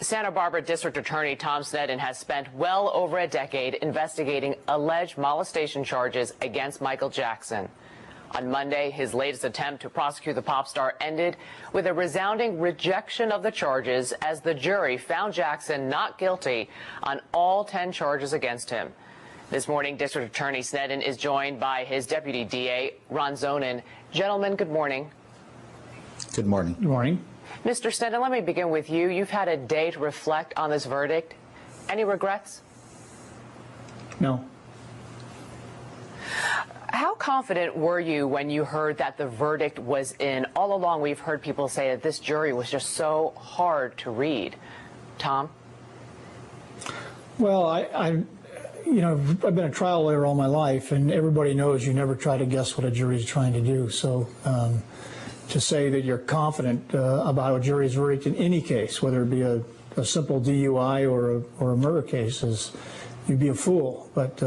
Santa Barbara District Attorney Tom Sneddon has spent well over a decade investigating alleged molestation charges against Michael Jackson. On Monday, his latest attempt to prosecute the pop star ended with a resounding rejection of the charges as the jury found Jackson not guilty on all 10 charges against him. This morning, District Attorney Sneddon is joined by his deputy DA, Ron Zonen. Gentlemen, good morning. Good morning. Good morning. Mr. Sneddon, let me begin with you. You've had a day to reflect on this verdict. Any regrets? No. How confident were you when you heard that the verdict was in? All along, we've heard people say that this jury was just so hard to read. Tom? Well, I've been a trial lawyer all my life, and everybody knows you never try to guess what a jury is trying to do. So to say that you're confident about a jury's verdict in any case, whether it be a simple DUI or a murder case, you'd be a fool. But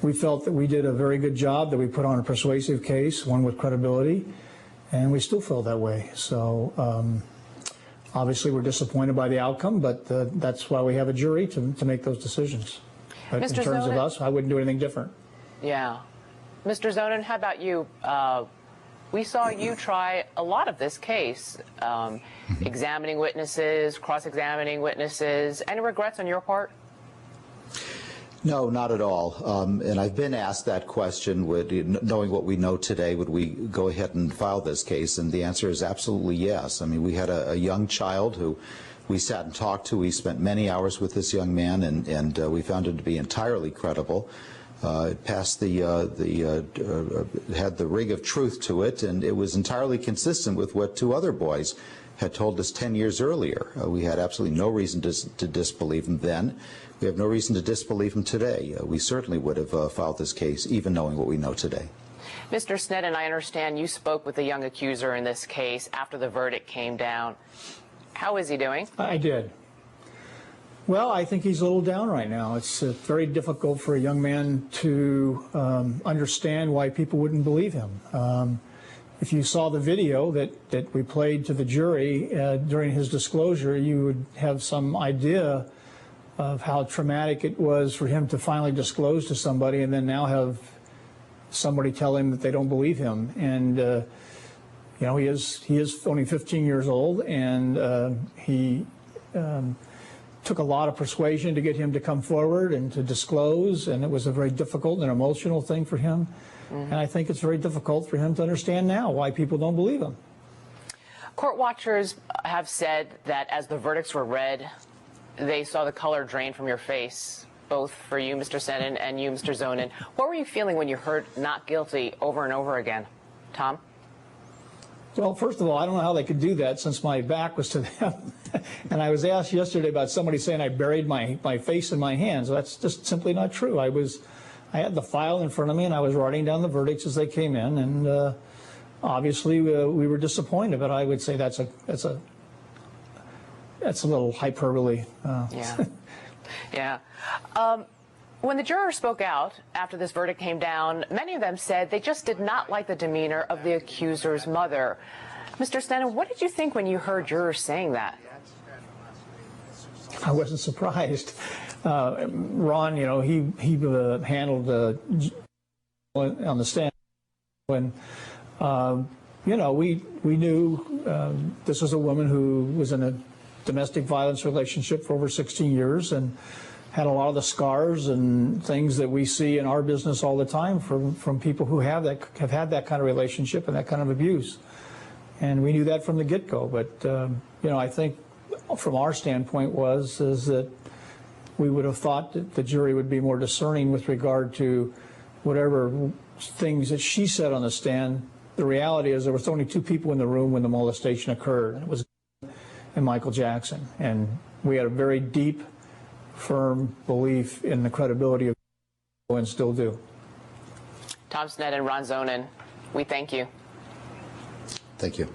we felt that we did a very good job, that we put on a persuasive case, one with credibility, and we still feel that way. So obviously we're disappointed by the outcome, but that's why we have a jury to make those decisions. But Mr. in terms Zonen, of us, I wouldn't do anything different. Yeah. Mr. Zonen, how about you? We saw you try a lot of this case, examining witnesses, cross-examining witnesses. Any regrets on your part? No, not at all. And I've been asked that question, knowing what we know today, would we go ahead and file this case? And the answer is absolutely yes. I mean, we had a young child who we sat and talked to. We spent many hours with this young man, and we found him to be entirely credible. It passed had the ring of truth to it, and it was entirely consistent with what two other boys had told us 10 years earlier. We had absolutely no reason to disbelieve him then. We have no reason to disbelieve him today. We certainly would have filed this case, even knowing what we know today. Mr. Sneddon, I understand you spoke with the young accuser in this case after the verdict came down. How is he doing? I did. Well, I think he's a little down right now. It's very difficult for a young man to understand why people wouldn't believe him. If you saw the video that we played to the jury during his disclosure, you would have some idea of how traumatic it was for him to finally disclose to somebody and then now have somebody tell him that they don't believe him. And you know, he is only 15 years old, and he took a lot of persuasion to get him to come forward and to disclose, and it was a very difficult and emotional thing for him. And I think it's very difficult for him to understand now why people don't believe him. Court watchers have said that as the verdicts were read, they saw the color drain from your face, both for you, Mr. Sneddon, and you, Mr. Zonen. What were you feeling when you heard not guilty over and over again? Tom? Well, first of all, I don't know how they could do that since my back was to them. And I was asked yesterday about somebody saying I buried my face in my hands. That's just simply not true. I had the file in front of me, and I was writing down the verdicts as they came in. And obviously, we were disappointed. But I would say that's a little hyperbole. Yeah. Yeah. When the jurors spoke out after this verdict came down, many of them said they just did not like the demeanor of the accuser's mother. Mr. Sneddon, what did you think when you heard jurors saying that? I wasn't surprised. Ron, you know, he handled on the stand when, you know, we knew this was a woman who was in a domestic violence relationship for over 16 years and had a lot of the scars and things that we see in our business all the time from people who have had that kind of relationship and that kind of abuse. And we knew that from the get-go. But, you know, I think from our standpoint is that we would have thought that the jury would be more discerning with regard to whatever things that she said on the stand. The reality is there was only two people in the room when the molestation occurred. And it was and Michael Jackson. And we had a very deep, firm belief in the credibility of and still do. Tom Sneddon, Ron Zonen, we thank you. Thank you.